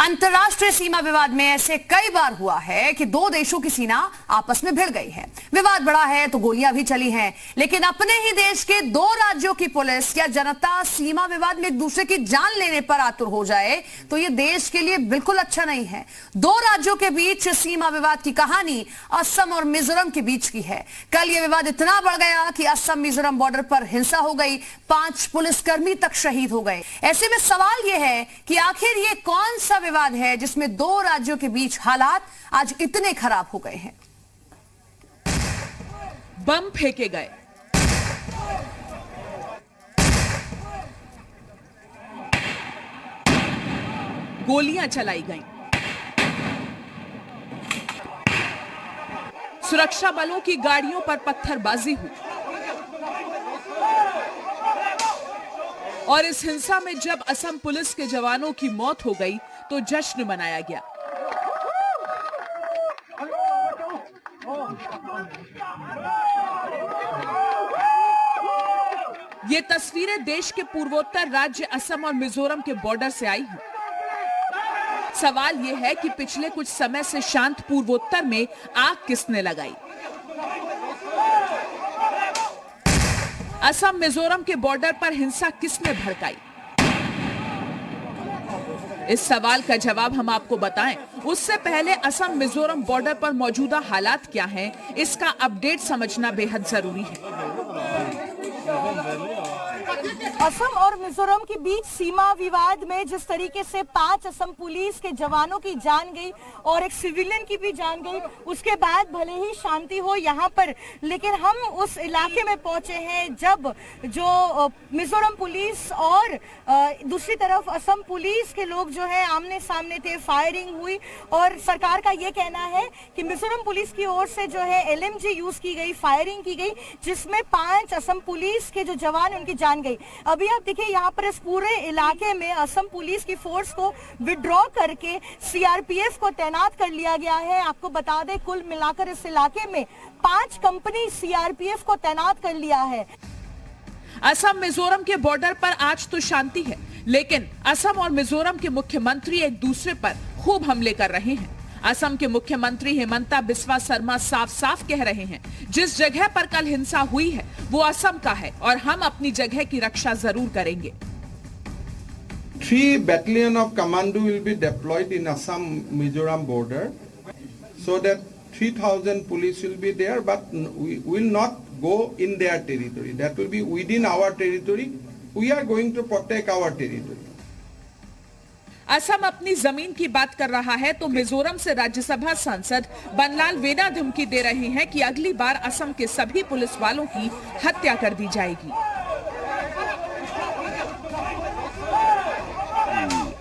अंतर्राष्ट्रीय सीमा विवाद में ऐसे कई बार हुआ है कि दो देशों की सीमा आपस में भिड़ गई है। विवाद बड़ा है तो गोलियां भी चली हैं, लेकिन अपने ही देश के दो राज्यों की पुलिस या जनता सीमा विवाद में एक दूसरे की जान लेने पर आतुर हो जाए तो यह देश के लिए बिल्कुल अच्छा नहीं है। दो राज्यों के बीच सीमा विवाद की कहानी असम और मिजोरम के बीच की है। कल यह विवाद इतना बढ़ गया कि असम मिजोरम बॉर्डर पर हिंसा हो गई, 5 पुलिसकर्मी तक शहीद हो गए। ऐसे में सवाल यह है कि आखिर ये कौन सा विवाद है जिसमें दो राज्यों के बीच हालात आज इतने खराब हो गए हैं। बम फेंके गए, गोलियां चलाई गईं, सुरक्षा बलों की गाड़ियों पर पत्थरबाजी हुई और इस हिंसा में जब असम पुलिस के जवानों की मौत हो गई तो जश्न मनाया गया। ये तस्वीरें देश के पूर्वोत्तर राज्य असम और मिजोरम के बॉर्डर से आई हैं। सवाल यह है कि पिछले कुछ समय से शांत पूर्वोत्तर में आग किसने लगाई? असम मिजोरम के बॉर्डर पर हिंसा किसने भड़काई? इस सवाल का जवाब हम आपको बताएं, उससे पहले असम मिजोरम बॉर्डर पर मौजूदा हालात क्या हैं, इसका अपडेट समझना बेहद जरूरी है। असम और मिजोरम के बीच सीमा विवाद में जिस तरीके से 5 असम पुलिस के जवानों की जान गई और एक सिविलियन की भी जान गई, उसके बाद भले ही शांति हो यहाँ पर, लेकिन हम उस इलाके में पहुंचे हैं जब जो मिजोरम पुलिस और दूसरी तरफ असम पुलिस के लोग जो है आमने सामने थे, फायरिंग हुई और सरकार का ये कहना है कि मिजोरम पुलिस की ओर से जो है LMG यूज की गई, फायरिंग की गई, जिसमें 5 असम पुलिस के जो जवान उनकी जान गई। अभी आप देखिए यहाँ पर इस पूरे इलाके में असम पुलिस की फोर्स को विड्रॉ करके CRPF को तैनात कर लिया गया है। आपको बता दें कुल मिलाकर इस इलाके में 5 कंपनी CRPF को तैनात कर लिया है। असम मिजोरम के बॉर्डर पर आज तो शांति है, लेकिन असम और मिजोरम के मुख्यमंत्री एक दूसरे पर खूब हमले कर रहे हैं। असम के मुख्यमंत्री हिमंता बिस्वा शर्मा साफ साफ कह रहे हैं, जिस जगह पर कल हिंसा हुई है वो असम का है और हम अपनी जगह की रक्षा जरूर करेंगे। 3 battalion of commando will be deployed in Assam Mizoram border so that 3,000 police will be there, but we will not go in their territory. That will be within our territory. We are going to protect our territory. Assam अपनी जमीन की बात कर रहा है तो मिजोरम से राज्यसभा सांसद बनलाल वेना धमकी दे रहे हैं कि अगली बार असम के सभी पुलिस वालों की हत्या कर दी जाएगी।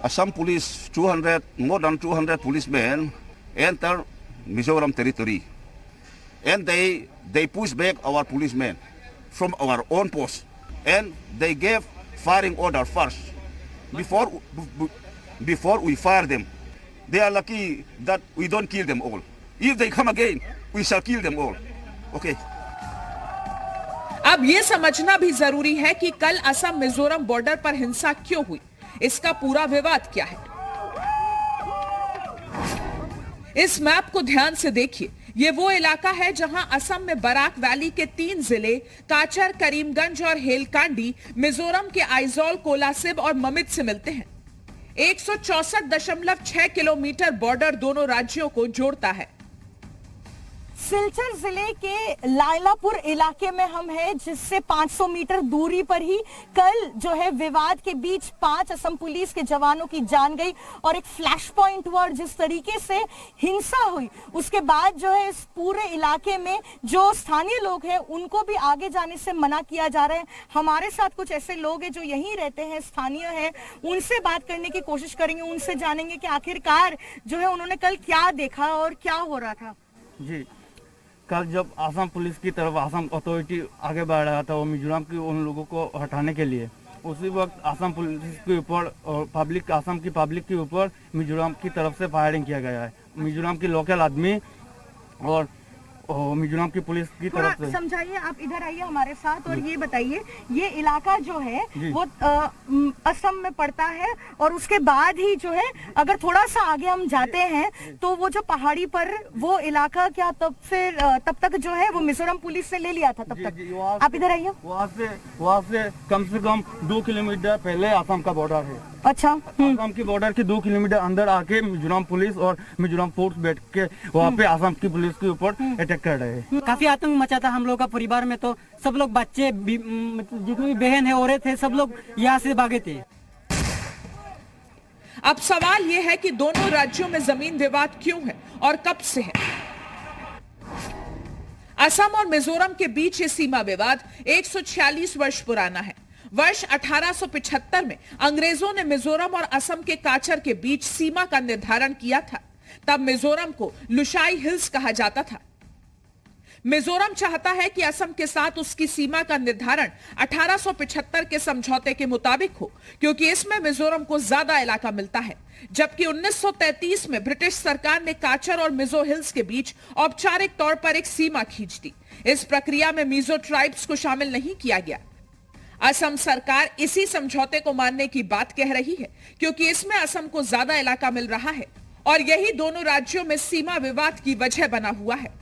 Assam police, more than 200 policemen enter Mizoram territory, and they push back our policemen from our own post, and they gave firing order first before we fire them. They are lucky that we don't kill them all. If they come again, we shall kill them all. Okay. अब ये समझना भी जरूरी है कि कल Assam Mizoram border पर हिंसा क्यों हुई, इसका पूरा विवाद क्या है। इस मैप को ध्यान से देखिए, ये वो इलाका है जहां असम में बराक वैली के 3 जिले काचर, करीमगंज और हेलकांडी मिजोरम के आइजोल, कोलासिब और ममित से मिलते हैं। 164.6 किलोमीटर बॉर्डर दोनों राज्यों को जोड़ता है। सिलचर जिले के लायलापुर इलाके में हम हैं, जिससे 500 मीटर दूरी पर ही कल जो है विवाद के बीच 5 असम पुलिस के जवानों की जान गई और एक फ्लैश पॉइंट हुआ। और जिस तरीके से हिंसा हुई उसके बाद जो है इस पूरे इलाके में जो स्थानीय लोग हैं उनको भी आगे जाने से मना किया जा रहा है। हमारे साथ कुछ ऐसे लोग हैं जो यहीं रहते हैं, स्थानीय हैं, उनसे बात करने की कोशिश करेंगे, उनसे जानेंगे कि आखिरकार जो है उन्होंने कल क्या देखा और क्या हो रहा था। जी, कल जब असम पुलिस की तरफ असम अथॉरिटी आगे बढ़ रहा था वो मिजोरम के उन लोगों को हटाने के लिए, उसी वक्त असम पुलिस के ऊपर और असम की पब्लिक के ऊपर मिजोरम की तरफ से फायरिंग किया गया है। मिजोरम के लोकल आदमी और मिजोरम की पुलिस की तरफ से। समझाइए, आप इधर आइए हमारे साथ और ये बताइए, ये इलाका जो है वो असम में पड़ता है और उसके बाद ही जो है अगर थोड़ा सा आगे हम जाते हैं तो वो जो पहाड़ी पर वो इलाका क्या तब तक जो है वो मिजोरम पुलिस से ले लिया था तब तक। आप इधर आइए। वहाँ से कम 2 किलोमीटर पहले असम का बॉर्डर है। अच्छा। असम की बॉर्डर के 2 किलोमीटर अंदर आके मिजोरम पुलिस और मिजोरम फोर्स बैठ के वहाँ पे असम की पुलिस के ऊपर अटैक कर रहे हैं। काफी आतंक मचा था हम लोग का परिवार में, तो सब लोग बच्चे जितनी भी बहन है औरत है सब लोग यहाँ से भागे थे। अब सवाल यह है कि दोनों राज्यों में जमीन विवाद क्यों है और कब से है। असम और मिजोरम के बीच ये सीमा विवाद 146 वर्ष पुराना है। वर्ष 1875 में अंग्रेजों ने मिजोरम और असम के काचर के बीच सीमा का निर्धारण किया था। तब मिजोरम को लुशाई हिल्स कहा जाता था। मिजोरम चाहता है कि असम के साथ उसकी सीमा का निर्धारण 1875 के समझौते के मुताबिक हो, क्योंकि इसमें मिजोरम को ज्यादा इलाका मिलता है। जबकि 1933 में ब्रिटिश सरकार ने काचर और मिजो हिल्स के बीच औपचारिक तौर पर एक सीमा खींच दी। इस प्रक्रिया में मिजो ट्राइब्स को शामिल नहीं किया गया। असम सरकार इसी समझौते को मानने की बात कह रही है, क्योंकि इसमें असम को ज्यादा इलाका मिल रहा है और यही दोनों राज्यों में सीमा विवाद की वजह बना हुआ है।